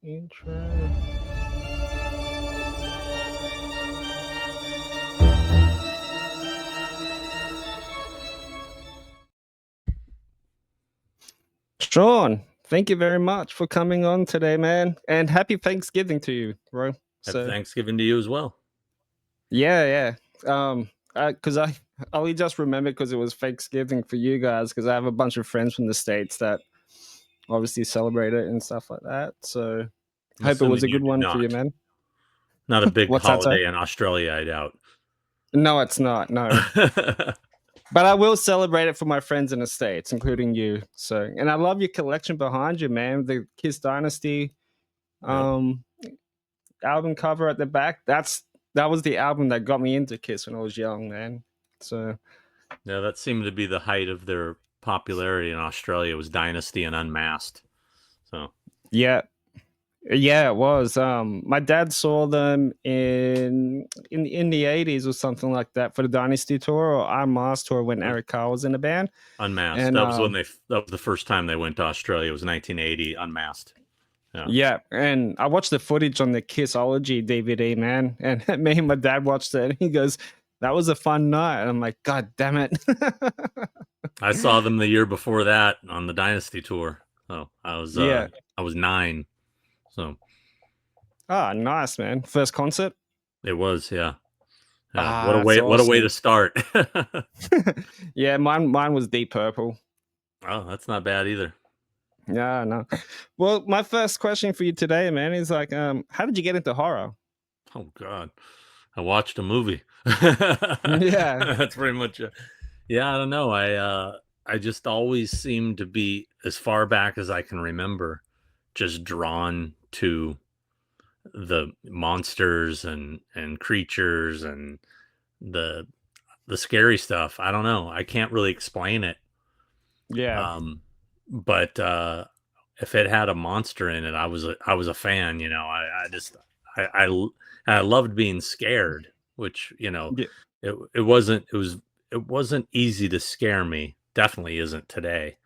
Intro. Sean, thank you very much for coming on today, man. And happy Thanksgiving to you, bro. Happy So Thanksgiving to you as well. yeah. Because I only just remembered because it was Thanksgiving for you guys. Because I have a bunch of friends from the States that obviously celebrate it and stuff like that. So I'm hope it was assuming a you good do one for you, not. man. Not a big What's that, sir? holiday in Australia, I doubt. No, it's not. No, but I will celebrate it for my friends in the States, including you. So, and I love your collection behind you, man. The Kiss Dynasty Yep. um album cover at the back. That was the album that got me into Kiss when I was young, man. So Yeah, that seemed to be the height of their popularity in Australia was Dynasty and Unmasked. So yeah, yeah, it was. My dad saw them in the 80s or something like that for the Dynasty tour or our Mars tour when uh, Eric Carr was in the band. Unmasked. And That was the first time they went to Australia. It was 1980. Unmasked. Yeah. yeah, and I watched the footage on the Kissology DVD, man. And me and my dad watched it, and he goes, "That was a fun night." And I'm like, "God damn it!" I saw them the year before that on the Dynasty tour. So Yeah. I was 9. So Ah, nice, man. First concert. it was, yeah. Yeah. Ah, that's What a way to awesome. start. Yeah, mine was Deep Purple. Oh, that's not bad either. Yeah, no. Well, my first question for you today, man, is like, how did you get into horror? Oh God, I watched a movie. Yeah, That's pretty much it. Yeah, I don't know. I just always seem to be as far back as I can remember, just drawn to the monsters and creatures and the the scary stuff. I don't know. I can't really explain it. yeah, Um, but if it had a monster in it, I was a fan. I just I loved being scared, which yeah. it wasn't easy to scare me. Definitely isn't today.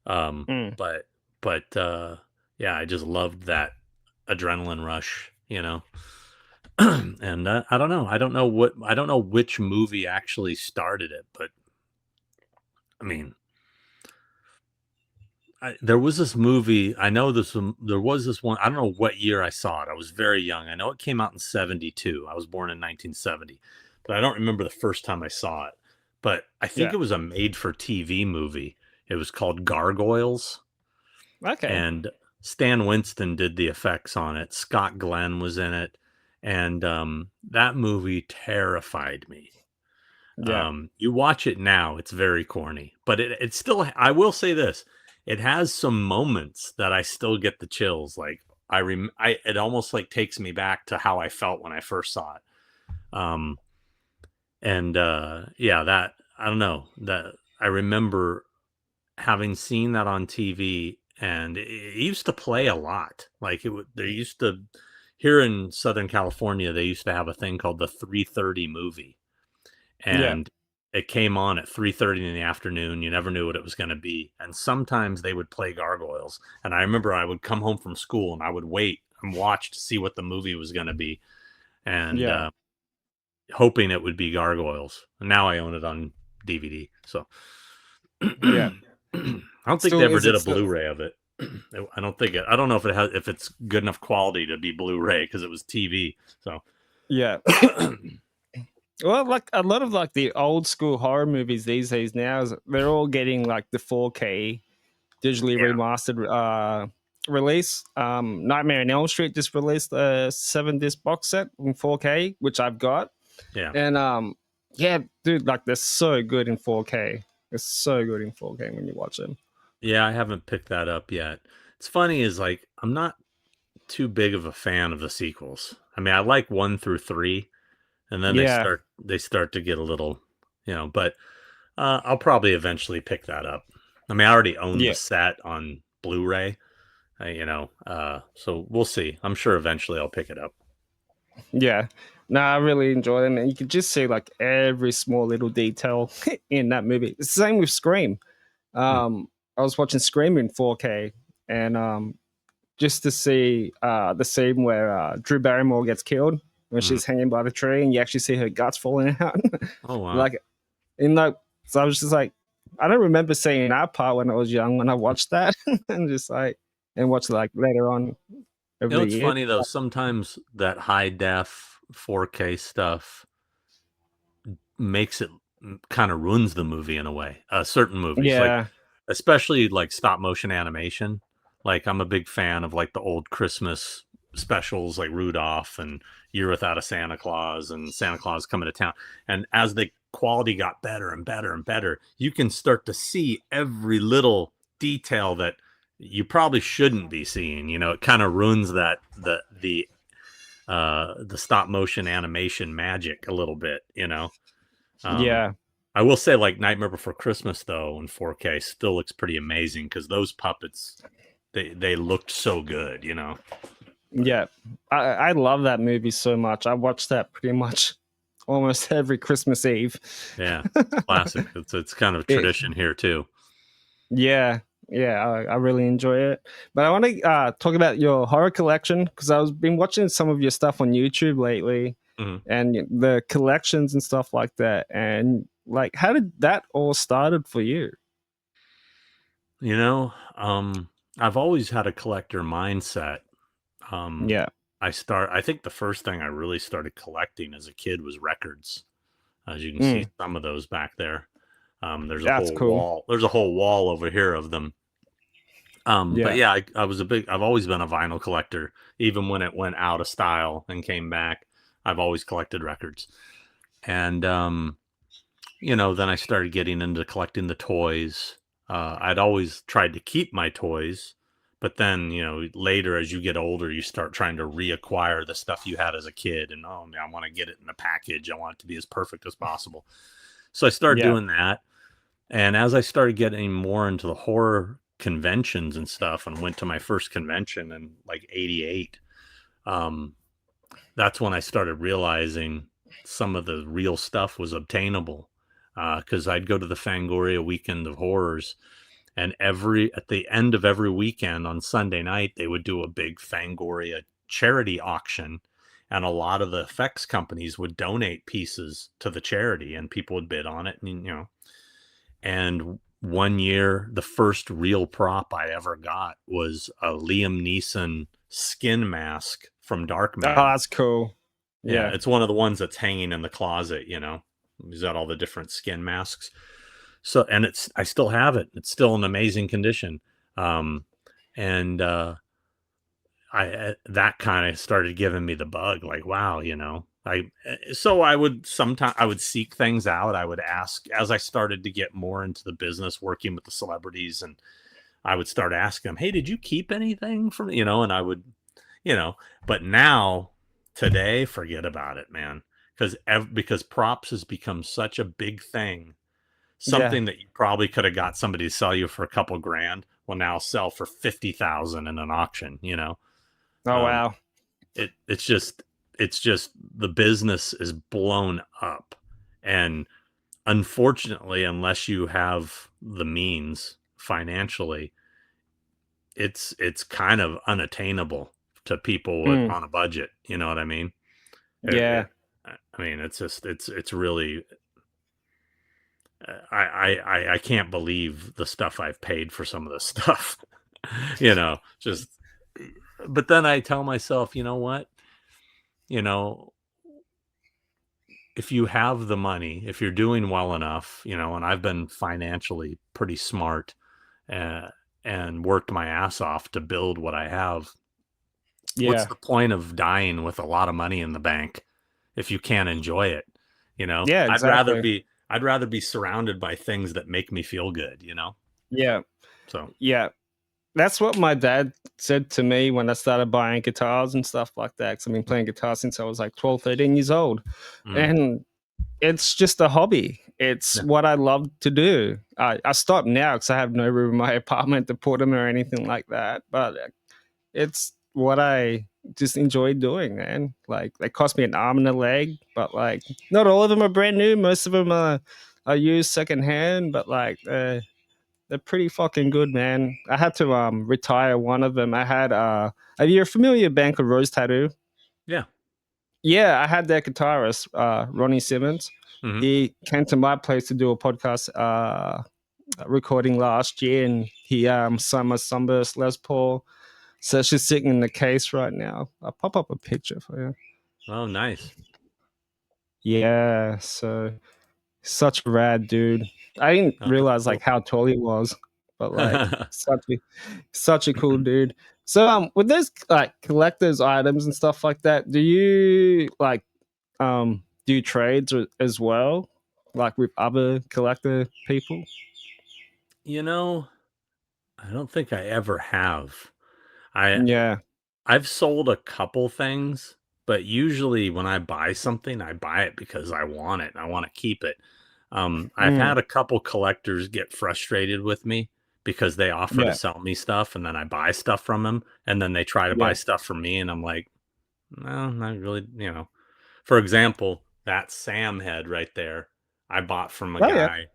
Um, Mm, but yeah, I just loved that adrenaline rush. And I don't know. I don't know which movie actually started it, but I mean, there was this movie. I know there was this one. I don't know what year I saw it. I was very young. I know it came out in 72. I was born in 1970, but I don't remember the first time I saw it. But I think yeah. it was a made for TV movie. It was called Gargoyles, Okay. and Stan Winston did the effects on it. Scott Glenn was in it, and that movie terrified me. Yeah. You watch it now, it's very corny, but it still, I will say this, it has some moments that I still get the chills. Like it almost like takes me back to how I felt when I first saw it. Um, and yeah, that, I don't know, that I remember having seen that on TV, and it used to play a lot. Like they used to, here in Southern California, they used to have a thing called the 3:30 movie, Yeah. and it came on at 3:30 in the afternoon. You never knew what it was going to be, and sometimes they would play Gargoyles, and I remember I would come home from school and I would wait and watch to see what the movie was going to be, and Yeah. hoping it would be Gargoyles. And now I own it on DVD, so Yeah. I don't think they Still, ever is did it a still? Blu-ray of it. I don't think it. I don't know if it's good enough quality to be Blu-ray because it was TV. So Yeah. Well, like a lot of like the old school horror movies these days now, they're all getting like the 4K digitally yeah, remastered release. Nightmare on Elm Street just released a 7 disc box set in 4K, which I've got. yeah. And yeah, dude, like they're so good in 4K. They're so good in 4K when you watch them. Yeah, I haven't picked that up yet. It's funny is like I'm not too big of a fan of the sequels. I mean, I like 1 through 3, and then Yeah, they start to get a little, but I'll probably eventually pick that up. I mean, I already own the yeah, set on Blu-ray, so we'll see. I'm sure eventually I'll pick it up. yeah. No, I really enjoy them, and you can just see like every small little detail in that movie. It's the same with Scream. Hmm. I was watching Scream in 4K, and just to see the scene where Drew Barrymore gets killed when Mhm. she's hanging by the tree, and you actually see her guts falling out. Oh wow. Like in like, so I was just like, I don't remember seeing that part when I was young when I watched that, and just like and watched it like later on over You know, the it's years. funny though. Sometimes that high def 4K stuff makes it kind of ruins the movie in a way. Certain movies, like Yeah, especially like stop motion animation. Like I'm a big fan of like the old Christmas specials, like Rudolph and Year Without a Santa Claus and Santa Claus Coming to Town. And as the quality got better and better and better, you can start to see every little detail that you probably shouldn't be seeing. You know, it kind of ruins that the stop motion animation magic a little bit, you know. Um, yeah, I will say, like Nightmare Before Christmas, though, in 4K, still looks pretty amazing because those puppets, they looked so good, you know. But yeah. I love that movie so much. I watched that pretty much almost every Christmas Eve. yeah, it's classic. It's kind of It, tradition here too. yeah, yeah, I really enjoy it. But I want to talk about your horror collection because I've been watching some of your stuff on YouTube lately, Mhm. and the collections and stuff like that. And like, how did that all started for you? You know, I've always had a collector mindset. Um, Yeah. I think the first thing I really started collecting as a kid was records. As you can see, Mm, some of those back there. There's a that's whole cool. wall. There's a whole wall over here of them. But Yeah. yeah, I've always been a vinyl collector. Even when it went out of style and came back, I've always collected records. And, you know, then I started getting into collecting the toys. I'd always tried to keep my toys, but then, you know, later as you get older, you start trying to reacquire the stuff you had as a kid. And, oh, man, I want to get it in a package. I want it to be as perfect as possible. So I started Yeah. doing that. And as I started getting more into the horror conventions and stuff and went to my first convention in like 88, um, that's when I started realizing some of the real stuff was obtainable. Because I'd go to the Fangoria Weekend of Horrors, and at the end of every weekend on Sunday night, they would do a big Fangoria charity auction, and a lot of the effects companies would donate pieces to the charity, and people would bid on it, and you know, and one year, the first real prop I ever got was a Liam Neeson skin mask from Oh, Darkman. that's cool. Yeah, Yeah. it's one of the ones that's hanging in the closet, you know. He's got all the different skin masks. So, and I still have it. It's still in amazing condition. Um, and that kind of started giving me the bug, like, wow, you know. So I would sometimes I would seek things out. I would ask as I started to get more into the business, working with the celebrities, and I would start asking them, "Hey, did you keep anything from you know?" And I would, you know. But now, today, forget about it, man, because props has become such a big thing. Yeah. Something that you probably could have got somebody to sell you for a couple grand will now sell for 50,000 in an auction. You know. Oh Um, wow. it's just the business is blown up, and unfortunately, unless you have the means financially, it's kind of unattainable to people Mm, on a budget. You know what I mean? yeah. I mean, it's just it's really I can't believe the stuff I've paid for some of this stuff. You know, just but then I tell myself, you know what? You know, if you have the money, if you're doing well enough, you know, and I've been financially pretty smart, uh, and worked my ass off to build what I have. What's Yeah. the point of dying with a lot of money in the bank if you can't enjoy it? You know, Yeah, exactly. I'd rather be surrounded by things that make me feel good, you know? Yeah. So, Yeah. That's what my dad said to me when I started buying guitars and stuff like that. Cause I've been playing guitar since I was like 12, 13 years old. mm, And it's just a hobby. It's yeah, what I love to do. I stopped now because I have no room in my apartment to put them or anything like that. But it's what I just enjoy doing, man. Like they cost me an arm and a leg, but like not all of them are brand new. Most of them are used secondhand, but like they're pretty fucking good, man. I had to retire one of them. I had are you familiar with a band called Rose Tattoo? Yeah. Yeah, I had their guitarist, Ronnie Simmons. Hmm. He came to my place to do a podcast recording last year, and he signed my Sunburst Les Paul. So she's sitting in the case right now. I'll pop up a picture for you. Oh, nice. Yeah, so such a rad dude. I didn't Oh, that's realize like cool. how tall he was, but like such a cool dude. So with those like collectors items and stuff like that, do you like do trades as well, like with other collector people? You know, I don't think I ever have. I Yeah, I've sold a couple things, but usually when I buy something, I buy it because I want it. I want to keep it. I've mm, had a couple collectors get frustrated with me because they offer to yeah, sell me stuff and then I buy stuff from them and then they try to buy yeah. stuff from me and I'm like, no, not really, you know. For example, that Sam head right there, I bought from a Oh yeah, guy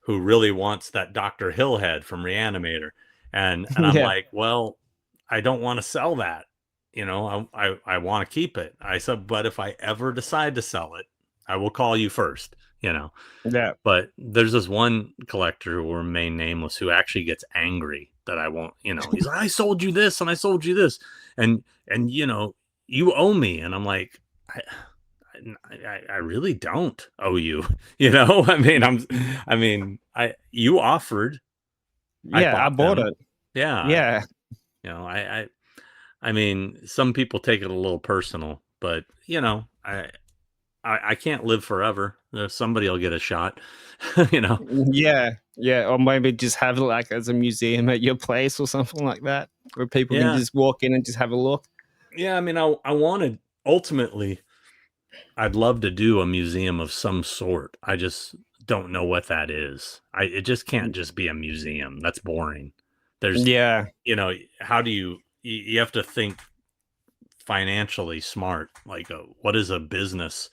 who really wants that Dr. Hill head from Reanimator. And I'm yeah, like, well, I don't want to sell that. You know, I want to keep it. I said, but if I ever decide to sell it, I will call you first, you know. yeah, But there's this one collector who will remain nameless who actually gets angry that I won't, you know, he's like, I sold you this and I sold you this. And you know, you owe me. And I'm like, I really don't owe you. You know, I mean, you offered, I yeah. I bought bought them. it. Yeah, Yeah, you know, I mean, some people take it a little personal, but you know, I can't live forever. Somebody will get a shot. You know. yeah, yeah. Or maybe just have it like as a museum at your place or something like that, where people can Yeah, just walk in and just have a look. yeah. I mean, I wanted ultimately, I'd love to do a museum of some sort. I just don't know what that is. It just can't just be a museum. That's boring. There's, Yeah, you know, how do you have to think financially smart. Like, what is a business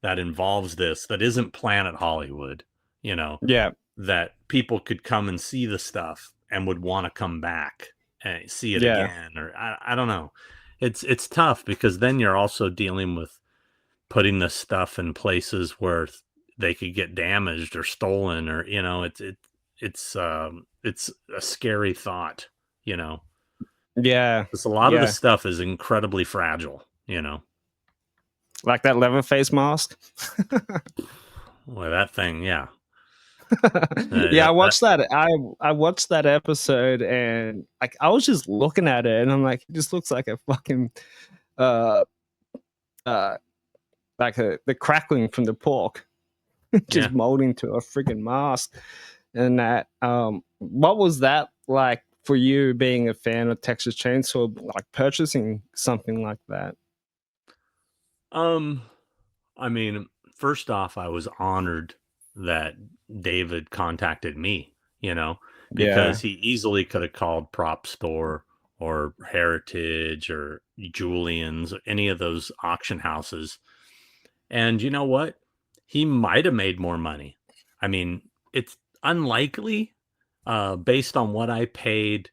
that involves this that isn't Planet Hollywood? You know, yeah, that people could come and see the stuff and would want to come back and see it yeah, again, or I don't know. It's tough because then you're also dealing with putting the stuff in places where they could get damaged or stolen, or you know, it's a scary thought, you know. yeah, 'Cause a lot of the yeah. stuff is incredibly fragile, you know. Like that Leatherface mask. Well, that thing, yeah. Yeah, I That watched that. I watched that episode, and like I was just looking at it, and I'm like, it just looks like a fucking uh uh like the crackling from the pork just yeah. molding to a freaking mask. And that what was that like for you being a fan of Texas Chainsaw, like purchasing something like that? Um, I mean, first off, I was honored that David contacted me, you know, Yeah, because he easily could have called Prop Store or Heritage or Julian's, or any of those auction houses. And you know what? He might have made more money. I mean, it's unlikely, based on what I paid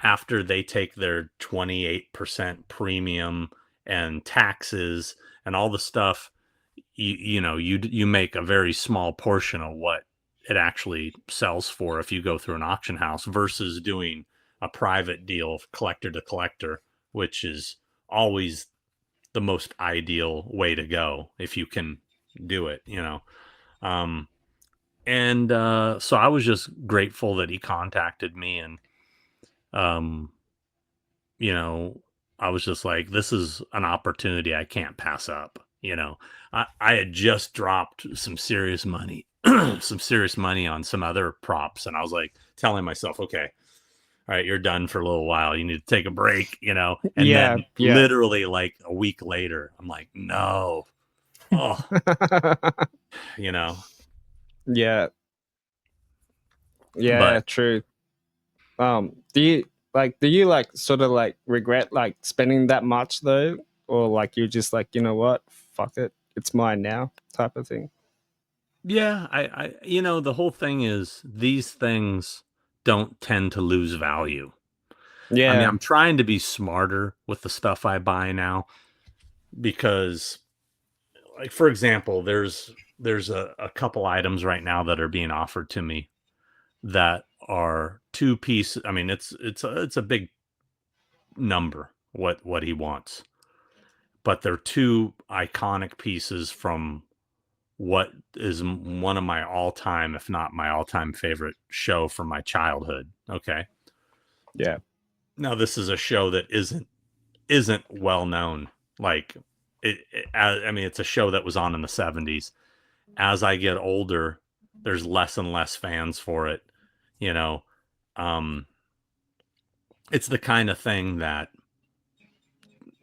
after they take their 28% premium and taxes and all the stuff. You know, you make a very small portion of what it actually sells for if you go through an auction house versus doing a private deal collector to collector, which is always the most ideal way to go if you can do it, you know. Um, and so I was just grateful that he contacted me, and um, you know, I was just like, this is an opportunity I can't pass up. You know, I had just dropped some serious money, some serious money on some other props, and I was like telling myself, okay, all right, you're done for a little while. You need to take a break, you know. And yeah, then yeah. literally like a week later, I'm like, no, oh, you know. Yeah, yeah, But true. Do you do you like sort of like regret like spending that much though, or like you're just like, you know what, fuck it, it's mine now, type of thing? yeah, you know, the whole thing is these things don't tend to lose value. I mean, Yeah. I'm trying to be smarter with the stuff I buy now because, like, for example, there's a couple items right now that are being offered to me that are two pieces. I mean, it's a big number what he wants, but they're two iconic pieces from what is one of my all-time, if not my all-time favorite show from my childhood. Okay. Yeah. Now this is a show that isn't well known. Like I mean, it's a show that was on in the 70s. As I get older, there's less and less fans for it. You know, um, it's the kind of thing that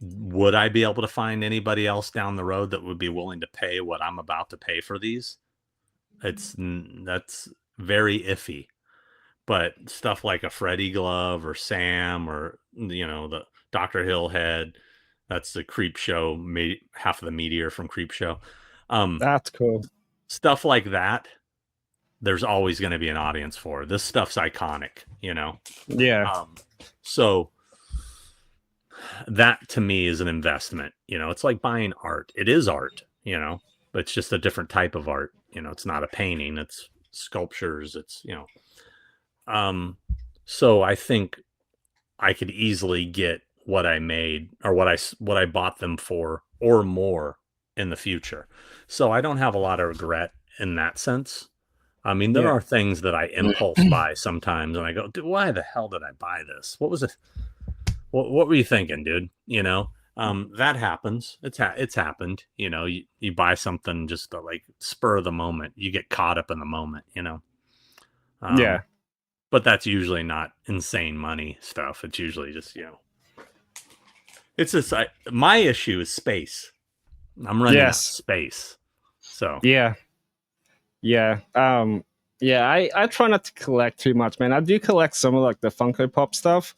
would I be able to find anybody else down the road that would be willing to pay what I'm about to pay for these? That's very iffy. But stuff like a Freddy glove or Sam or the Dr. Hill head, that's the Creep Show, half of the meteor from Creep Show. That's cool. Stuff like that, there's always going to be an audience for. This stuff's iconic, Yeah. So that to me is an investment. It's like buying art. It is art, but it's just a different type of art. It's not a painting, it's sculptures, so I think I could easily get what I made or what I bought them for or more in the future. So I don't have a lot of regret in that sense. I mean, there Yeah. are things that I impulse buy sometimes and I go, dude, why the hell did I buy this? What was it? What were you thinking, dude? That happens. It's happened. You buy something just to, like, spur of the moment. You get caught up in the moment, Yeah. But that's usually not insane money stuff. It's usually just, it's just, my issue is space. I'm running out of Yes. space. So, Yeah. Yeah. Yeah, I try not to collect too much, man. I do collect some of like the Funko Pop stuff.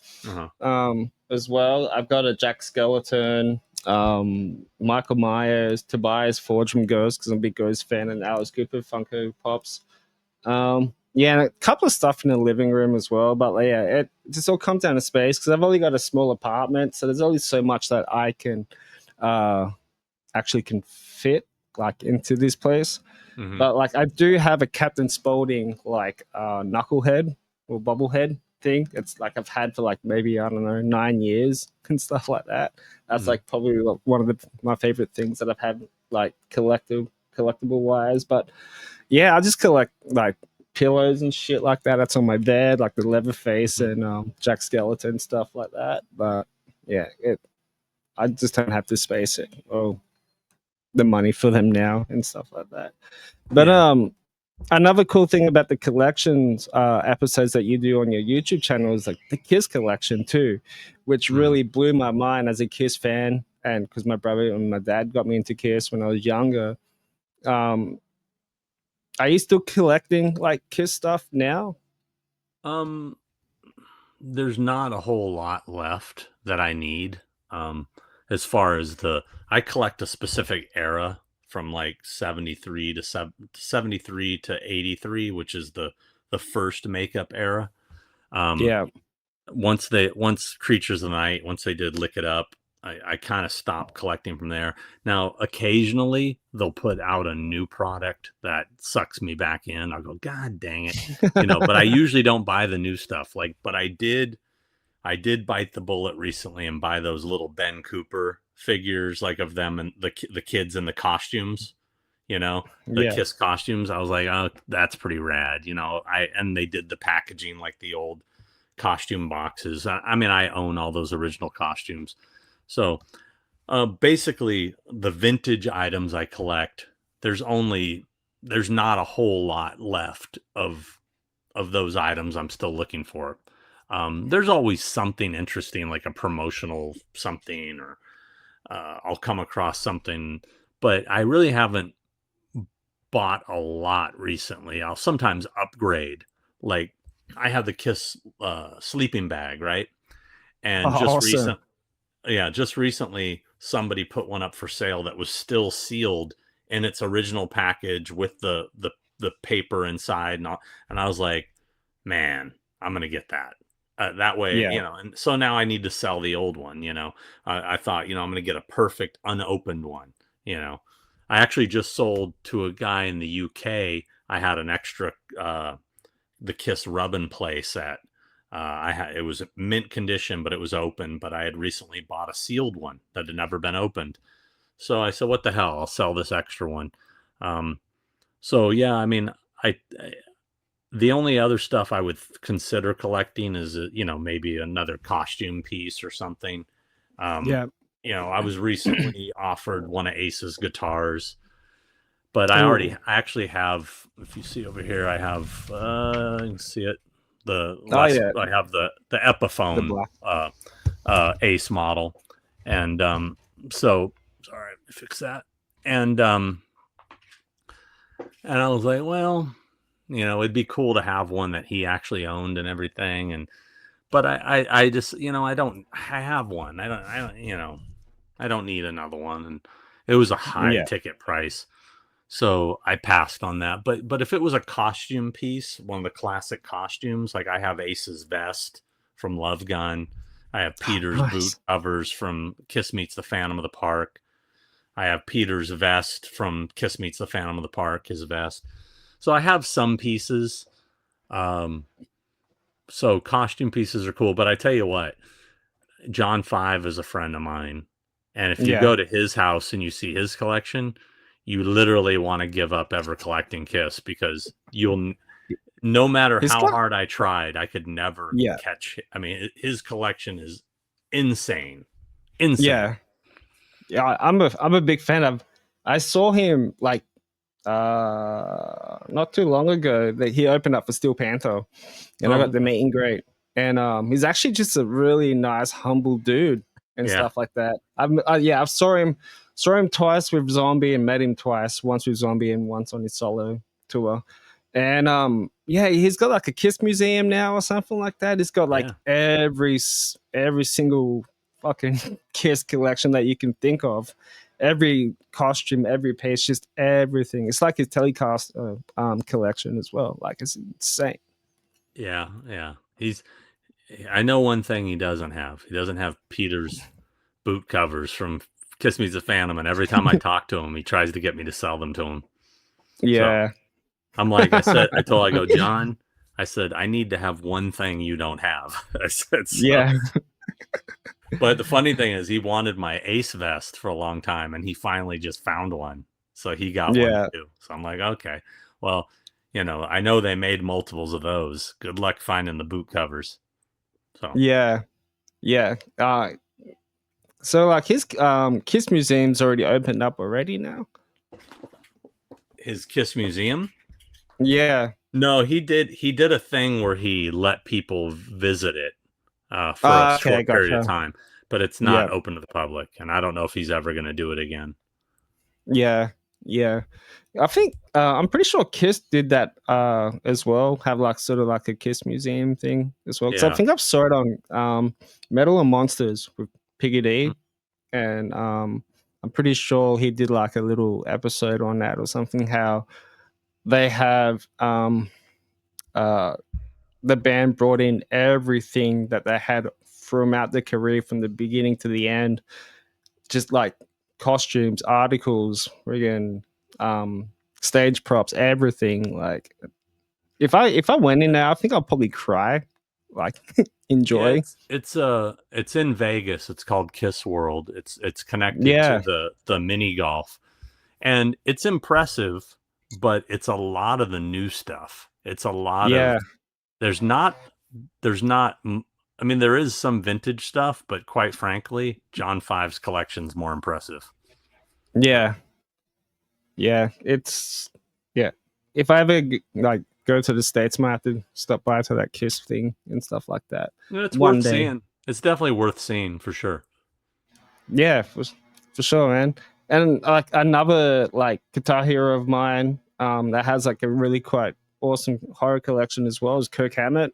As well. I've got a Jack Skeleton, Michael Myers, Tobias Forge from Ghost, because I'm a big Ghost fan, and Alice Cooper Funko Pops. Yeah, and a couple of stuff in the living room as well. But like, yeah, it just all comes down to space because I've only got a small apartment, so there's only so much that I can actually can fit like into this place. But like I do have a Captain Spaulding like knucklehead or bobblehead thing. It's like I've had for like maybe I don't know 9 years and stuff like that. That's like probably like one of my favorite things that I've had like collectible wise. But yeah, I just collect like pillows and shit like that. That's on my bed, like the Leatherface and Jack Skeleton stuff like that. But yeah, I just don't have the space or the money for them now and stuff like that. But another cool thing about the collections episodes that you do on your YouTube channel is like the Kiss collection too, which really blew my mind as a Kiss fan, and because my brother and my dad got me into Kiss when I was younger. Are you still collecting like Kiss stuff now? There's not a whole lot left that I need. As far as I collect a specific era from like 73 to 73 to 83, which is the first makeup era. Yeah. Once Creatures of the Night, once they did Lick It Up, I kind of stopped collecting from there. Now, occasionally they'll put out a new product that sucks me back in. I'll go, God dang it, but I usually don't buy the new stuff. But I did bite the bullet recently and buy those little Ben Cooper figures, like of them and the kids in the costumes, the Yeah. Kiss costumes. I was like, oh, that's pretty rad, and they did the packaging like the old costume boxes. I mean, I own all those original costumes. So basically the vintage items I collect, there's not a whole lot left of those items I'm still looking for. There's always something interesting, like a promotional something, or I'll come across something, but I really haven't bought a lot recently. I'll sometimes upgrade. Like I have the Kiss sleeping bag, right? And Awesome. just recently somebody put one up for sale that was still sealed in its original package with the paper inside and all, and I was like, man, I'm gonna get that. That way, Yeah. and so now I need to sell the old one. I thought, I'm gonna get a perfect unopened one. You know, I actually just sold to a guy in the UK. I had an extra the Kiss Rub and Play set. It was mint condition, but it was open. But I had recently bought a sealed one that had never been opened. So I said, "What the hell? I'll sell this extra one." Um, so yeah, I mean, I the only other stuff I would consider collecting is, maybe another costume piece or something. Um, Yeah. I was recently offered one of Ace's guitars, but Ooh. I actually have. If you see over here, I have. You can see it. Oh yeah. I have the The Epiphone black. Ace model, and so sorry, let me fix that. And and I was like, well, it'd be cool to have one that he actually owned and everything. But I just, I have one. I don't need another one. And it was a high Yeah. ticket price. So I passed on that. But if it was a costume piece, one of the classic costumes, like I have Ace's vest from Love Gun. I have Peter's boot Nice. covers from Kiss Meets the Phantom of the Park. I have Peter's vest from Kiss Meets the Phantom of the Park, his vest. So I have some pieces. Um, so costume pieces are cool, but I tell you what, John Five is a friend of mine, and if you Yeah. go to his house and you see his collection, you literally want to give up ever collecting Kiss because no matter He's how got. hard I tried, I could never Yeah. catch. I mean, his collection is insane, insane. Yeah. Yeah. I'm a big fan of. I saw him like not too long ago that he opened up for Steel Panther, and I Oh, got the okay. meet and greet. And he's actually just a really nice, humble dude and Yeah, stuff like that. I've saw him twice with Zombie and met him twice, once with Zombie and once on his solo tour. And yeah, he's got like a Kiss museum now or something like that. He's got like yeah. every single fucking Kiss collection that you can think of, every costume, every piece, just everything. It's like his telecast collection as well. Like it's insane. Yeah, yeah. I know one thing he doesn't have. He doesn't have Peter's boot covers from Kiss Me's the Phantom, and every time I talk to him, he tries to get me to sell them to him. So Yeah. I go, John, I said, I need to have one thing you don't have. I said, so. Yeah. But the funny thing is, he wanted my Ace vest for a long time, and he finally just found one. So he got one Yeah. too. So I'm like, okay, well, I know they made multiples of those. Good luck finding the boot covers. So Yeah. Yeah. So like his Kiss museum's already opened up already now. his Kiss Museum. Yeah. No, he did a thing where he let people visit it for a Okay, short period of gotcha. time, but it's not Yeah. open to the public, and I don't know if he's ever going to do it again. Yeah. Yeah. I think I'm pretty sure Kiss did that as well. Have like sort of like a Kiss museum thing as well. Because I Yeah. think I've saw it on Metal and Monsters with Piggy Mm. D, and I'm pretty sure he did like a little episode on that or something. How they have uh, the band brought in everything that they had throughout their career from the beginning to the end, just like costumes, articles, friggin' stage props, everything. Like if I went in there, I think I'll probably cry, like Yeah, enjoy. it's in Vegas. It's called Kiss World. It's connected to Yeah, the mini golf, and it's impressive, but it's a lot of the new stuff. It's a lot of yeah, there's not there's not I mean, there is some vintage stuff, but quite frankly, John Five's collection's more impressive. yeah, yeah. It's yeah. If I ever like go to the States, I might have to stop by to that Kiss thing and stuff like that Yeah, it's one worth day. seeing. It's definitely worth seeing for sure. Yeah, for sure, man. And like another like guitar hero of mine, that has like a really quite awesome horror collection as well is Kirk Hammett.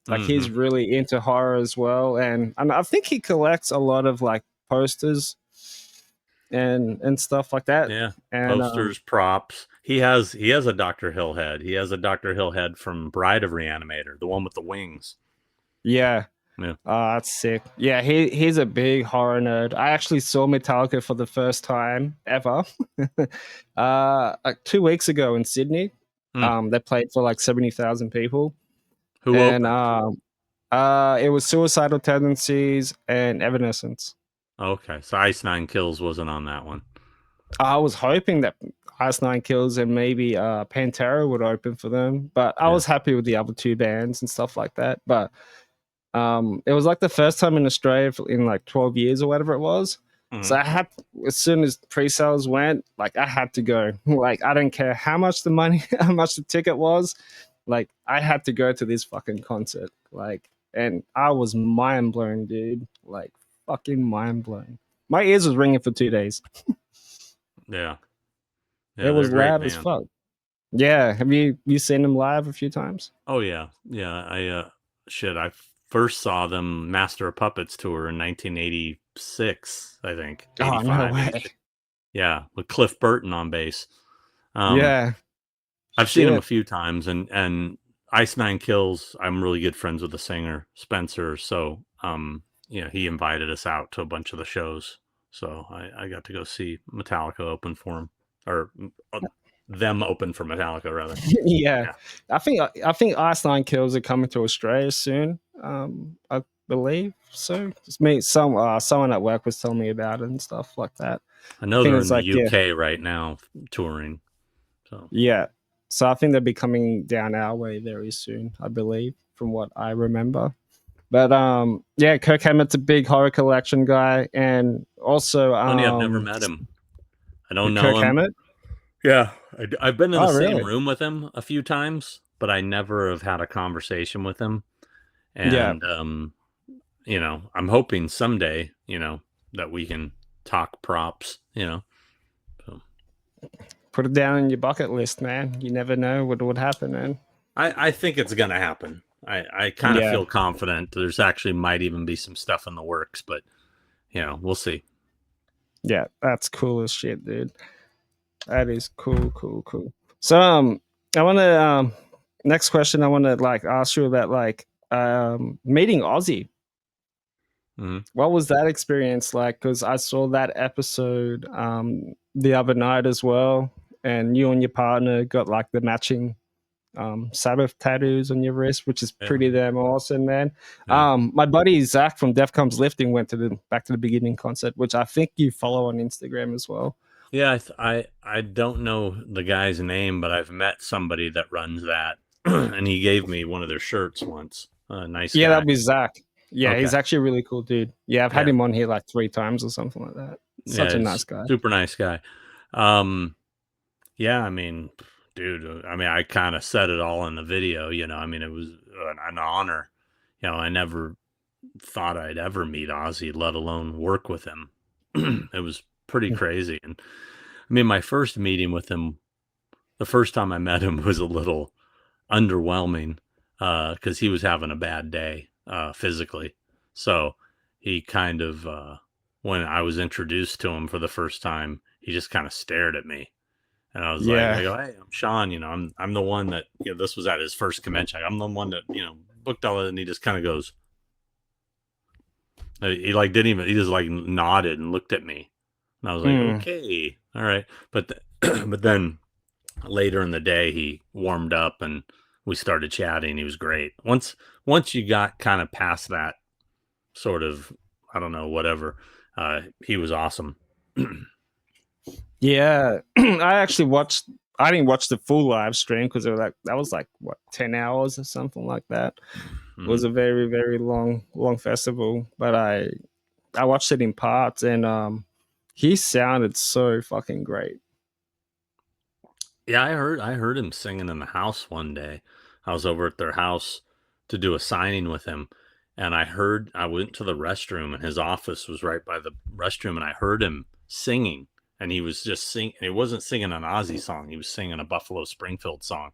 Like he's Hmm. really into horror as well, and I think he collects a lot of like posters and stuff like that. Yeah. And Posters, props. He has a Dr. Hill head. He has a Dr. Hill head from Bride of Reanimator, the one with the wings. yeah, Yeah. that's sick. Yeah, he's a big horror nerd. I actually saw Metallica for the first time ever. Like 2 weeks ago in Sydney. Hmm. They played for like 70,000 people, Who and opened? it was Suicidal Tendencies and Evanescence. Okay, so Ice Nine Kills wasn't on that one. I was hoping that Ice Nine Kills and maybe Pantera would open for them, but I Yeah. was happy with the other two bands and stuff like that. But it was like the first time in Australia in like 12 years or whatever it was. So Hmm. I had, as soon as pre-sales went, like I had to go. Like I don't care how much the money, how much the ticket was. Like I had to go to this fucking concert. Like, and I was mind blown, dude. Like fucking mind blown. My ears was ringing for 2 days. Yeah. It Yeah, they're was a great loud as band. fuck. Yeah, have you seen them live a few times? Oh yeah. Yeah, I first saw them Master of Puppets tour in 1986, I think. Oh no 85, way. 86. Yeah, with Cliff Burton on bass. Um Yeah, I've seen him a shit. few times, and Ice Nine Kills, I'm really good friends with the singer, Spencer, so, he invited us out to a bunch of the shows, so I got to go see Metallica open for him, or, them open for Metallica, rather. Yeah, Yeah. I think Ice Nine Kills are coming to Australia soon. I believe so. It's me. Someone at work was telling me about it and stuff like that. I I know think they're it's in the like yeah, UK right now touring, so yeah. So I think they'll be coming down our way very soon. I believe, from what I remember. But yeah, Kirk Hammett's a big horror collection guy, and also funny, I've never met him. I don't Kirk know him. Hammett. Yeah, I've been in the Oh, same really? room with him a few times, but I never have had a conversation with him, Yeah. and, I'm hoping someday, that we can talk props. So Put it down on your bucket list, man. You never know what would happen, man. I think it's gonna happen. I kind of Yeah. feel confident. There's actually might even be some stuff in the works, but we'll see. Yeah, that's cool as shit, dude. That is cool, cool, cool. So I wanna next question I wanna like ask you about like meeting Ozzy. Hmm. What was that experience like? Because I saw that episode the other night as well, and you and your partner got like the matching Sabbath tattoos on your wrist, which is Yeah, pretty damn awesome, man. yeah, My buddy Zach from Def Comes Lifting went to the Back to the Beginning concert, which I think you follow on Instagram as well. yeah. I don't know the guy's name, but I've met somebody that runs that, and he gave me one of their shirts once. Nice Yeah, guy. that'd be Zach. Yeah, Okay. he's actually a really cool dude. Yeah, I've had Yeah, him on here like 3 times or something like that. yeah. Such a nice He's guy. super nice guy. Um, Yeah, I mean, dude, I mean, I kind of said it all in the video. I mean, it was an honor. I never thought I'd ever meet Ozzy, let alone work with him. It was pretty crazy. And I mean, my first meeting with him, the first time I met him was a little underwhelming because he was having a bad day physically. So he kind of, when I was introduced to him for the first time, he just kind of stared at me. And I was like, Yeah. I go, hey, I'm Sean. I'm the one that this was at his first convention. I'm the one that booked all of it. And he just kind of goes, he like didn't even. He just like nodded and looked at me. And I was like, Mm. okay, all right. But but then later in the day, he warmed up and we started chatting. He was great. Once you got kind of past that sort of, I don't know, whatever, he was awesome. Yeah. I actually watched I didn't watch the full live stream because that was like what 10 hours or something like that. It Hmm. was a very, very long festival. But I watched it in parts and he sounded so fucking great. Yeah, I heard him singing in the house one day. I was over at their house to do a signing with him, and I went to the restroom, and his office was right by the restroom, and I heard him singing, and he was just singing. He wasn't singing an Ozzy song; he was singing a Buffalo Springfield song,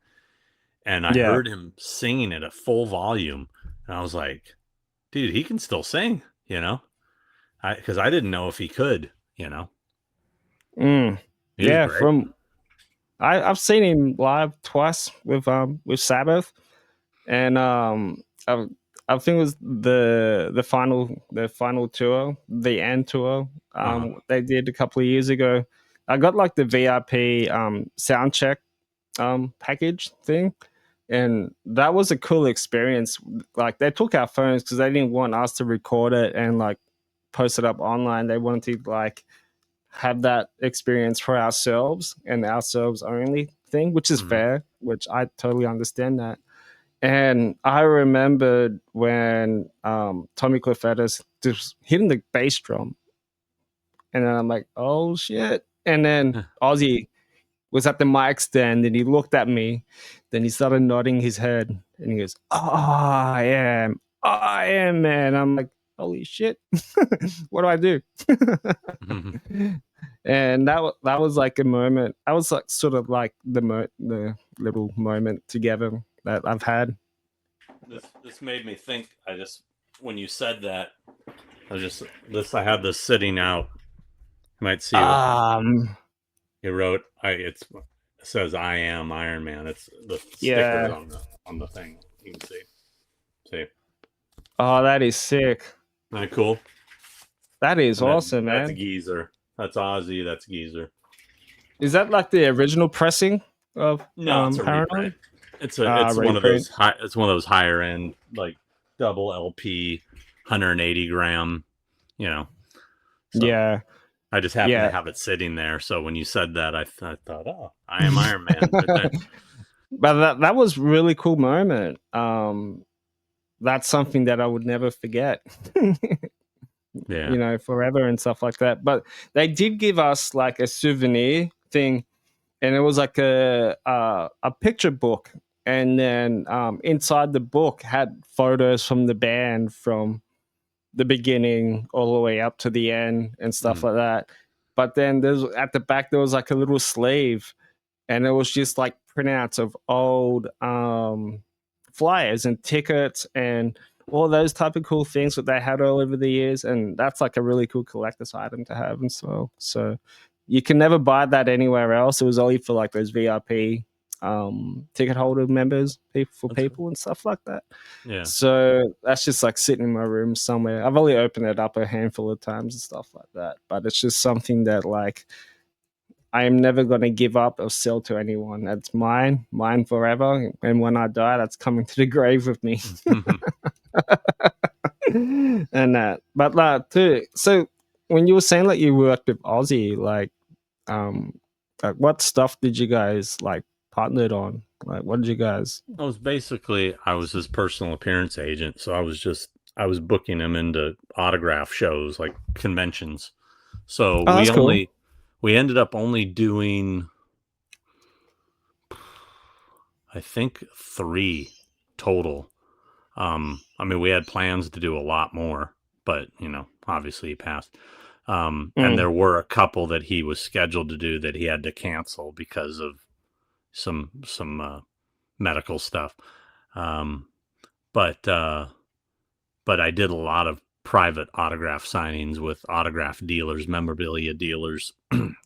and I Yeah. heard him singing it at full volume, and I was like, "Dude, he can still sing," because I didn't know if he could. Mm. He was Yeah, great. I've seen him live twice with Sabbath, and I, I think it was the final tour, the end tour. Uh-huh. They did a couple of years ago. I got like the VIP sound check package thing, and that was a cool experience. Like they took our phones because they didn't want us to record it and like post it up online. They wanted to like have that experience for ourselves and ourselves only thing, which is Mhm. fair, which I totally understand that. And I remembered when Tommy Clifford's just hitting the bass drum, and then I'm like, oh shit. And then Ozzy was at the mic stand and he looked at me, then he started nodding his head and he goes, oh, I am, man. I'm like, holy shit, what do I do? Mhm. And that was like a moment. I was like sort of like the little moment together that I've had. This made me think. I just when you said that, I just this I have this sitting out. You might see what Um, he wrote. It says I am Iron Man. It's the stickers yeah. on the thing. You can see. See. Oh, that is sick. Isn't that cool? That is And awesome, that's man. Geezer. That's Ozzy. That's Geezer. Is that like the original pressing of No, it's a reprint. Paranoid? It's one of Reprint. those it's one of those higher end like double LP, 180 gram. You know. So Yeah, I just happened to yeah. have it sitting there. So when you said that, I thought, oh, I am Iron Man right there. But that was really cool moment. That's something that I would never forget. Yeah. You know, forever and stuff like that. But they did give us like a souvenir thing, and it was like a picture book, and then inside the book had photos from the band from the beginning all the way up to the end and stuff Mm. like that. But then there's at the back there was like a little sleeve, and it was just like printouts of old flyers and tickets and all those type of cool things that they had all over the years. And that's like a really cool collector's item to have and so you can never buy that anywhere else. It was only for like those VIP ticket holder members, That's cool. people and stuff like that. Yeah. So that's just like sitting in my room somewhere. I've only opened it up a handful of times and stuff like that, but it's just something that like I am never going to give up or sell to anyone. That's mine forever. And when I die, that's coming to the grave with me. And that, but too. So when you were saying like you worked with Aussie, um, like what stuff did you guys like partnered on? Like, what did you guys? I was his personal appearance agent, so I was booking him into autograph shows like conventions. So Oh, that's cool. we ended up only doing I think 3 total. I mean, we had plans to do a lot more, but obviously he passed. And Mm, there were a couple that he was scheduled to do that he had to cancel because of some medical stuff. Um, but but I did a lot of private autograph signings with autograph dealers, memorabilia dealers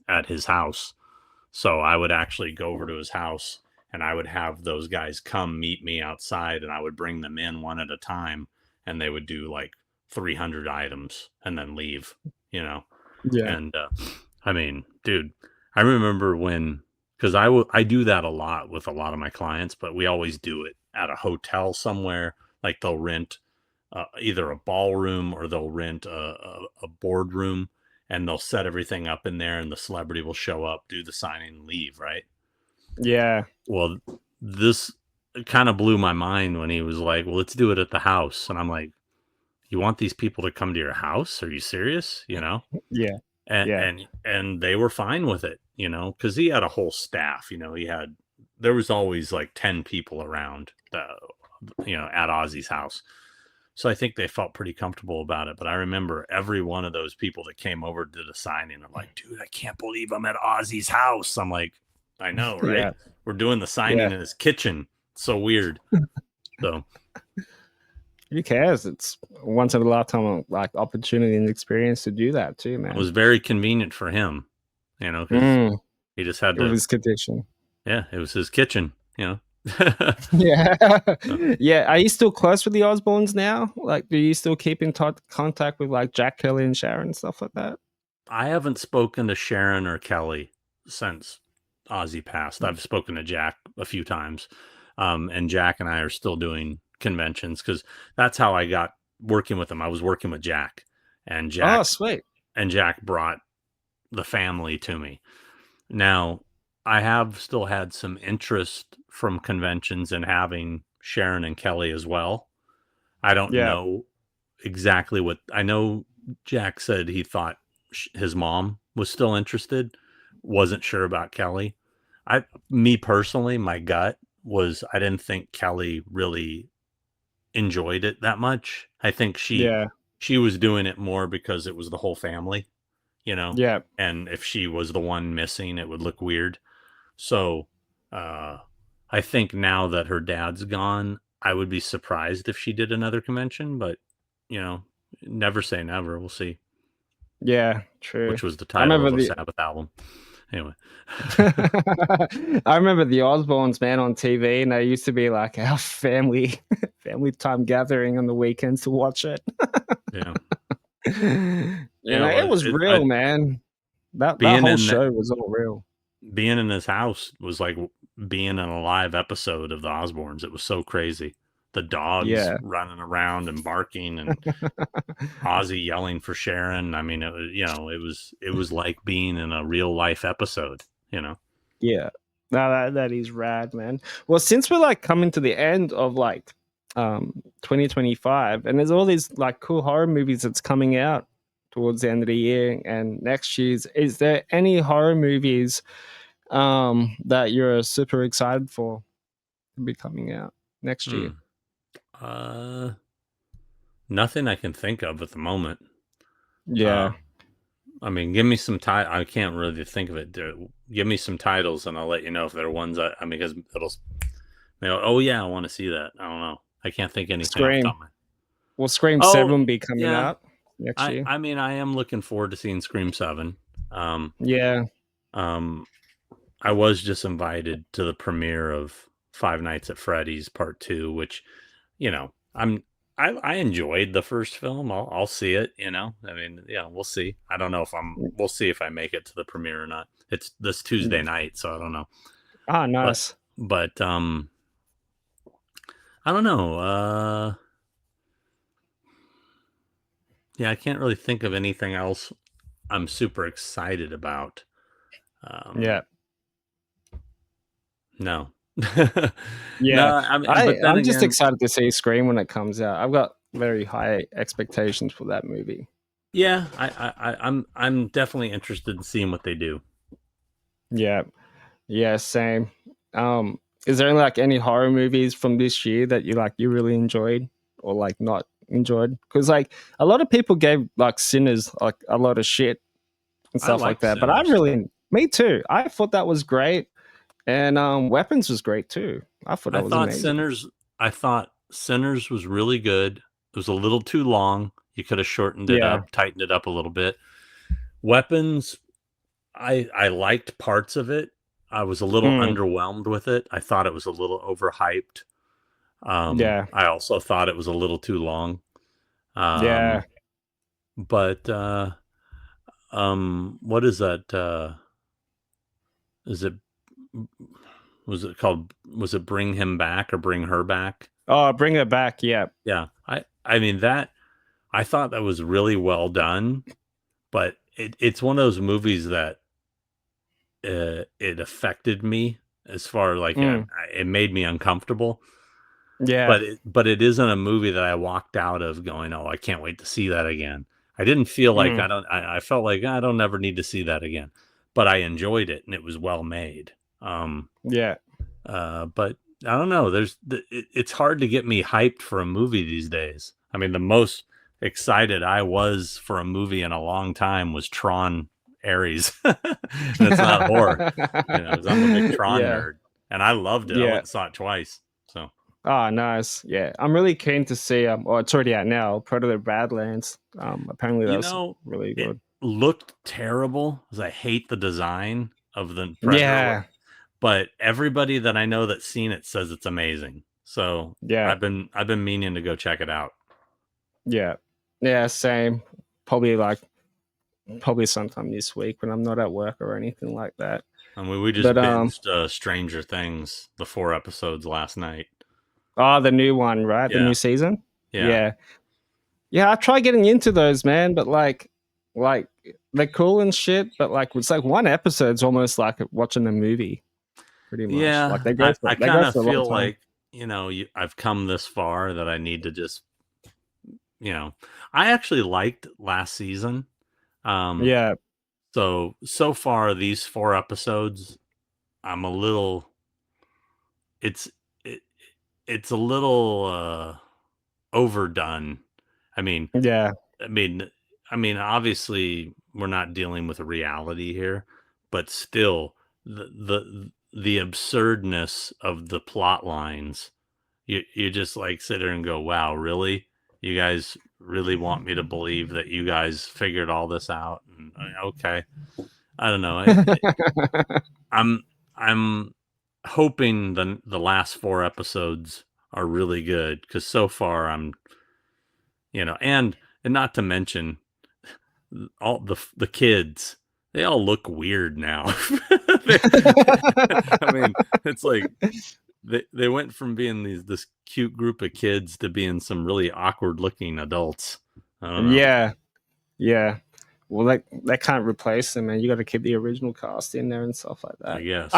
at his house. So I would actually go over to his house and I would have those guys come meet me outside and I would bring them in one at a time and they would do like 300 items and then leave, you know. yeah. And I mean, dude, I remember when cuz I do that a lot with a lot of my clients, but we always do it at a hotel somewhere, like they'll rent either a ballroom or they'll rent a boardroom and they'll set everything up in there and the celebrity will show up, do the signing and leave, right? Yeah. Well, this kind of blew my mind when he was like, "Well, let's do it at the house." And I'm like, "You want these people to come to your house? Are you serious?" Yeah. Yeah. And they were fine with it, cuz he had a whole staff, there was always like 10 people around at Ozzy's house. So I think they felt pretty comfortable about it. But I remember every one of those people that came over to the signing are like, dude, I can't believe I'm at Ozzy's house. I'm like, I know, right? Yeah. We're doing the Yeah. signing in his kitchen. It's so weird. So Who cares? It's once in a lifetime like opportunity and experience to do that too, it man. was very convenient for him. because Mm, he just had of to. his condition. Yeah, it was his kitchen. Yeah. So, Yeah. Are you still close with the Osbournes now? Like, do you still keep in contact with like Jack Kelly and Sharon and stuff like that? I haven't spoken to Sharon or Kelly since Ozzy passed. I've spoken to Jack a few times, and Jack and I are still doing conventions because that's how I got working with him. I was working with Jack, and Oh, Jack sweet. and Jack brought the family to me. Now, I have still had some interest from conventions in having Sharon and Kelly as well. I don't Yeah. know exactly what I know. Jack said he thought his mom was still interested. Wasn't sure about Kelly. Me personally, my gut was I didn't think Kelly really enjoyed it that much. I think Yeah. she was doing it more because it was the whole family, Yeah. and if she was the one missing, it would look weird. So, uh, I think now that her dad's gone, I would be surprised if she did another convention, but you know, never say never. We'll see. Yeah. True. Which was the I title remember of a the Sabbath album. Anyway. I remember the Osbournes, man, on TV, and they used to be like our family family time gathering on the weekends to watch it. Yeah. It was real, man. That Being whole in that show was all real. being in his house was like being in a live episode of the Osbournes. It was so crazy. The dogs Yeah. running around and barking, and Ozzy yelling for Sharon. I mean, it was like being in a real life episode. Yeah. No, that is rad, man. Well, since we're like coming to the end of like 2025, and there's all these like cool horror movies that's coming out towards the end of the year and next year's, is there any horror movies that you're super excited for to be coming out next year? Hmm. Uh, Nothing I can think of at the moment. Yeah. Um, I mean, give me some title. I can't really think of it. Give me some titles, and I'll let you know if there are ones. I mean, because oh yeah, I want to see that. I don't know. I can't think anything off the top Scream. of my. Will Scream Oh 7 be coming yeah, out next year? I mean, I am looking forward to seeing Scream 7. Um, Yeah. um, I was just invited to the premiere of Five Nights at Freddy's Part 2, which, you know, I enjoyed the first film. I'll see it, I mean, yeah, we'll see. I don't know if we'll see if I make it to the premiere or not. It's this Tuesday night, so I don't know. Ah, But, nice. but, I don't know. Yeah, I can't really think of anything else I'm super excited about. Yeah. No. No, Yeah. I mean, but then I'm just again, excited to see Scream when it comes out. I've got very high expectations for that movie. yeah, I'm definitely interested in seeing what they do. Yeah. Yeah, same. Is there like any horror movies from this year that you really enjoyed or like not enjoyed? Because like a lot of people gave like Sinners like a lot of shit and I stuff like like that, but I Sinners. really, me too. I thought that was great, and Weapons was great too. I thought I that was thought amazing. Sinners I thought Sinners was really good. It was a little too long. You could have shortened it Yeah. up, tightened it up a little bit. Weapons, I liked parts of it. I was a little Mm, underwhelmed with it. I thought it was a little overhyped. yeah. I also thought it was a little too long. Yeah. Um, but what is that? Is it was it called? Was it Bring Him Back or Bring Her Back? Oh, bring it back. Yeah. Yeah, I mean that I thought that was really well done, but it's one of those movies that it affected me as far like Mm, it made me uncomfortable. yeah. But it isn't a movie that I walked out of going, oh, I can't wait to see that again. I didn't feel like Mm, I felt like I don't ever need to see that again, but I enjoyed it and it was well made. yeah. But I don't know. It's hard to get me hyped for a movie these days. I mean, the most excited I was for a movie in a long time was Tron Ares, and it's not horror, 'cause I'm a big Tron Yeah. nerd, and I loved it. I Yeah. went and saw it twice. So Oh, nice. Yeah. I'm really keen to see or it's already out now, Predator Badlands. Apparently you that's know, really it good. looked terrible because I hate the design of the Predator. Yeah, But everybody that I know that's seen it says it's amazing. So yeah, I've been meaning to go check it out. yeah, yeah. Same. Probably like probably sometime this week when I'm not at work or anything like that. I mean, we just But binged Stranger Things, the 4 episodes last night. oh, the new one, right? The Yeah, new season. yeah, Yeah, yeah. I try getting into those, man, but like they're cool and shit. But like it's like one episode's almost like watching a movie, pretty much. Like yeah. I they kind go of for a long feel time. like I've come this far that I need to just I actually liked last season. Um, Yeah, so far these 4 episodes, I'm a little. It's it, it's a little overdone. I mean, yeah, I mean, obviously, we're not dealing with a reality here, but still, the absurdness of the plot lines, you just like sit there and go, "Wow, really? You guys really want me to believe that you guys figured all this out?" And, okay, I don't know. I'm I'm hoping the last 4 episodes are really good because so far and not to mention all the kids, they all look weird now. I mean, it's like they went from being this cute group of kids to being some really awkward looking adults. I don't know. yeah, yeah. Well, they can't replace them, man. You got to keep the original cast in there and stuff like I that. guess.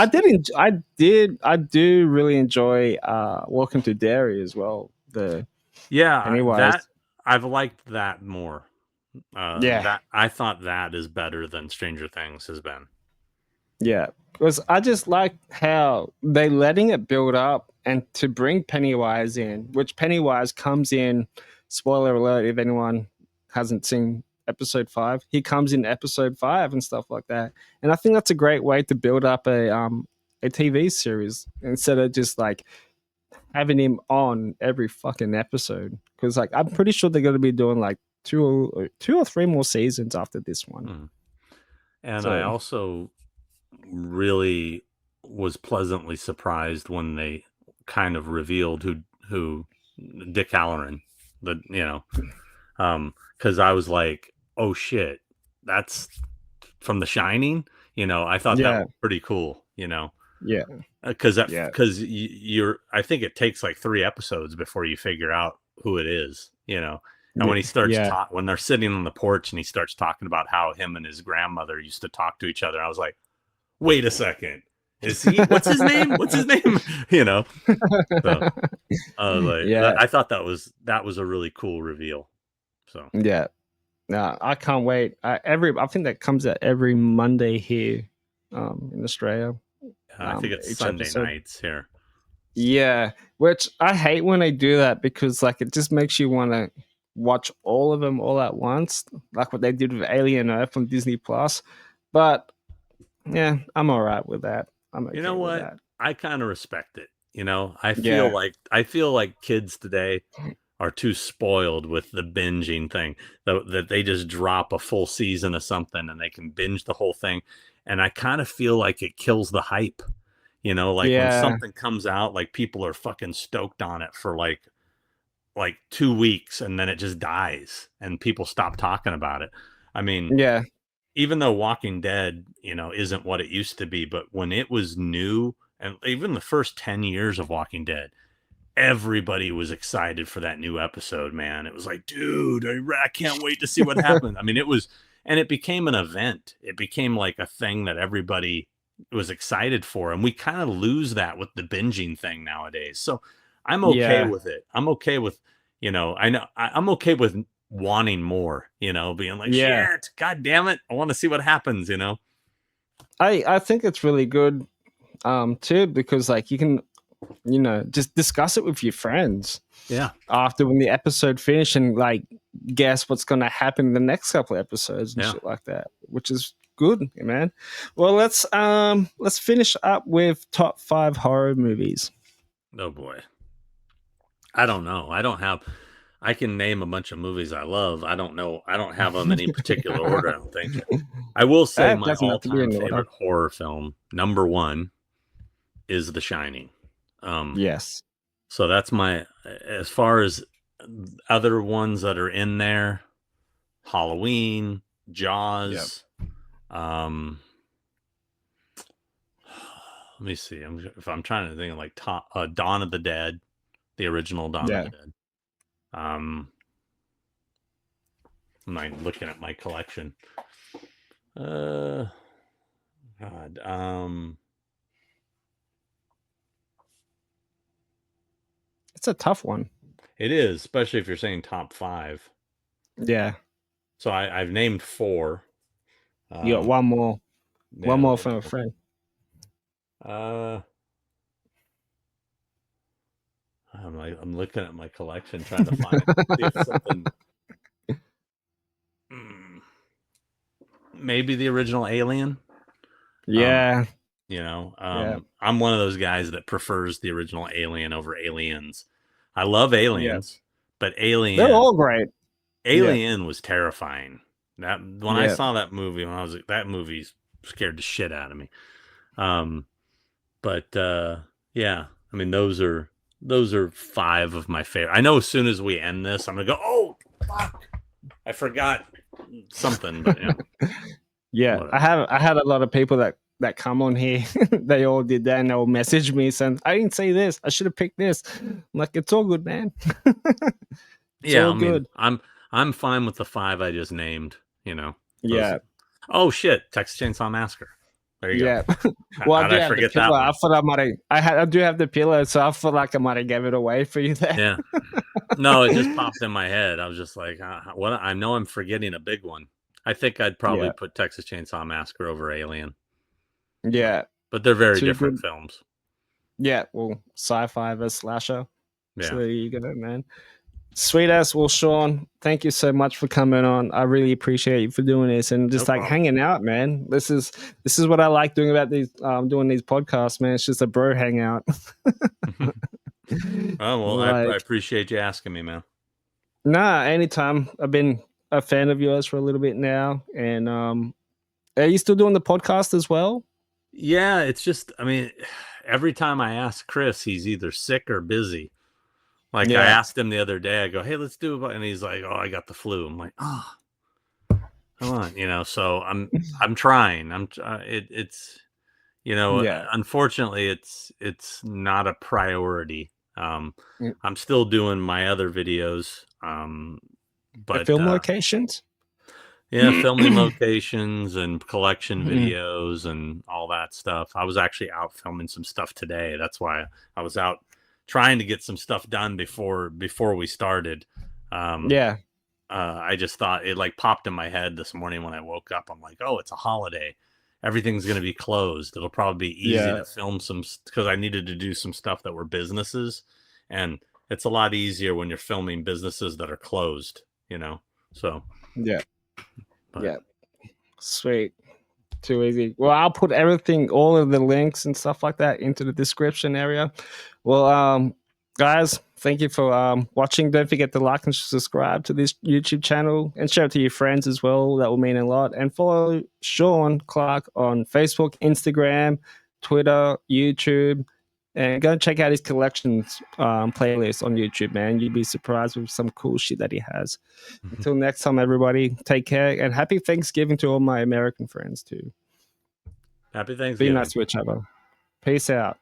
I do really enjoy Welcome to Dairy as well. The Yeah, that Pennywise. I've liked that more. Yeah, That I thought that is better than Stranger Things has been. yeah. Because I just like how they letting it build up and to bring Pennywise in, which Pennywise comes in. Spoiler alert! If anyone hasn't seen episode 5, he comes in episode 5 and stuff like that. And I think that's a great way to build up a TV series instead of just like having him on every fucking episode. Because like I'm pretty sure they're going to be doing like two or three more seasons after this one. Hmm. And I So also really was pleasantly surprised when they kind of revealed who Dick Halloran, because I was like, oh shit, that's from The Shining. I thought that yeah, was pretty cool. yeah, Because yeah, you're, I think it takes like 3 episodes before you figure out who it is. And yeah, when he starts yeah. when they're sitting on the porch and he starts talking about how him and his grandmother used to talk to each other, I was like, wait a second, is he? What's his name? What's his name? you know. So I was like, Yeah, I thought that was a really cool reveal. So yeah. No, I can't wait. I think that comes out every Monday here, in Australia. I think it's Each Sunday episode. nights here. Yeah, which I hate when they do that because like it just makes you want to watch all of them all at once, like what they did with Alien Earth on Disney Plus. But yeah, I'm all right with that. I'm You know okay with what? that. I kind of respect it. Yeah, I feel like kids today are too spoiled with the binging thing, that they just drop a full season of something and they can binge the whole thing. And I kind of feel like it kills the hype. Like when yeah, something comes out, like people are fucking stoked on it for like 2 weeks and then it just dies and people stop talking about it. I mean, yeah, even though Walking Dead, isn't what it used to be, but when it was new, and even the first 10 years of Walking Dead, everybody was excited for that new episode, man. It was like, dude, I can't wait to see what happened. I mean, and it became an event. It became like a thing that everybody was excited for. And we kind of lose that with the binging thing nowadays. So I'm okay yeah, with it. I'm okay with, I'm okay with wanting more, being like, yeah. shit, God damn it. I want to see what happens. I think it's really good too because like you can just discuss it with your friends Yeah. after when the episode finished and like guess what's going to happen in the next couple of episodes and Yeah. shit like that, which is good, man. Well, let's finish up with top 5 horror movies. Oh boy. I don't know. I can name a bunch of movies I love. I don't know. I don't have them in any particular order. I don't think. I will say That my doesn't have to be all-time in order. favorite horror film, number one, is The Shining. Yes. So that's my, as far as other ones that are in there, Halloween, Yep. Jaws. Let me see. If I'm trying to think of like Dawn of the Dead, the original Dawn of Yeah. the Dead. I'm like looking at my collection. God. It's a tough one. It is, especially if you're saying top five. Yeah. So I've named four. You got one more. Yeah, One let more me from a look. friend. I'm looking at my collection trying to find see if something. Maybe the original Alien. Yeah. Yeah. I'm one of those guys that prefers the original Alien over Aliens. I love Yeah. Aliens, but They're all great. Yeah. Alien was terrifying. That when I Yeah. saw that movie when I was that movie scared the shit out of me. But yeah, I mean those are five of my favorite. I know as soon as we end this, I'm gonna go, oh fuck, I forgot something, but yeah. Yeah. Whatever. I had a lot of people that come on here. They all did that and they'll message me saying, I didn't say this. I should have picked this. I'm like, it's all good, man. It's Yeah, all I mean, good. I'm fine with the five I just named. Those. Yeah. Oh shit, Texas Chainsaw Massacre. There you go. Yeah. Well, I How'd do I have the forget pillow. that I one? thought I might have. I do have the pillow, so I feel like I might have gave it away for you there. Yeah. No, it just popped in my head. I was just like, what? I know I'm forgetting a big one. I think I'd probably Yeah. put Texas Chainsaw Massacre over Alien, Yeah. but they're very Two different good. films. Yeah. Well, sci-fi versus slasher. So Yeah. there you go, man. Sweet ass. Well, Sean, thank you so much for coming on. I really appreciate you for doing this and No just like problem. hanging out, man. This is what I like doing about these doing these podcasts, man. It's just a bro hangout. Oh well, I Like, appreciate you asking me, man. nah, anytime. I've been a fan of yours for a little bit now, and are you still doing the podcast as well? Yeah, it's just, I mean, every time I ask Chris, he's either sick or busy. Like I Yeah. asked him the other day, I go, "Hey, let's do it," and he's like, "Oh, I got the flu." I'm like, "Oh, come on," So I'm trying. It's Yeah. unfortunately, it's not a priority. Um, Mm. I'm still doing my other videos, The but film locations. yeah, filming locations and collection videos and all that stuff. I was actually out filming some stuff today. That's why I was out trying to get some stuff done before we started. Um, Yeah. I just thought it like popped in my head this morning when I woke up. I'm like, oh, it's a holiday. Everything's going to be closed. It'll probably be easy Yeah. to film some because I needed to do some stuff that were businesses. And it's a lot easier when you're filming businesses that are closed, So, Yeah. but Yeah. Sweet. Too easy. Well, I'll put everything, all of the links and stuff like that into the description area. Well, guys, thank you for watching. Don't forget to like and subscribe to this YouTube channel and share it to your friends as well. That will mean a lot. And follow Sean Clark on Facebook, Instagram, Twitter, YouTube, and go and check out his collections playlist on YouTube, man. You'd be surprised with some cool shit that he has. Until next time, everybody, take care and happy Thanksgiving to all my American friends too. happy Be Thanksgiving. nice to each other. Peace out.